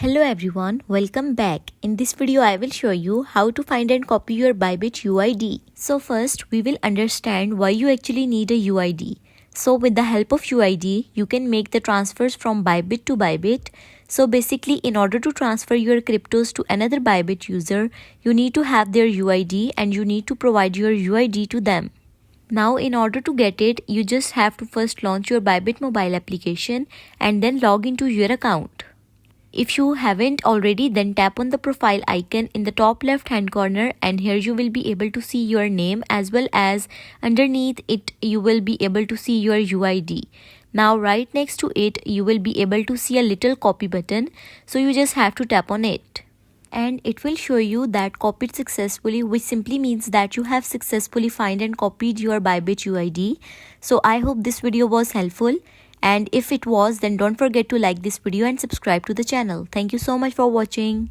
Hello everyone, welcome back. In this video I will show you how to find and copy your Bybit UID. So first we will understand why you actually need a UID. So with the help of UID, you can make the transfers from Bybit to Bybit. So basically in order to transfer your cryptos to another Bybit user, you need to have their UID and you need to provide your UID to them. Now in order to get it, you just have to first launch your Bybit mobile application and then log into your account. If you haven't already, then tap on the profile icon in the top left hand corner and here you will be able to see your name as well as underneath it you will be able to see your UID. Now right next to it you will be able to see a little copy button, so you just have to tap on it. And it will show you that copied successfully, which simply means that you have successfully found and copied your Bybit UID. So I hope this video was helpful. And if it was, then don't forget to like this video and subscribe to the channel. Thank you so much for watching.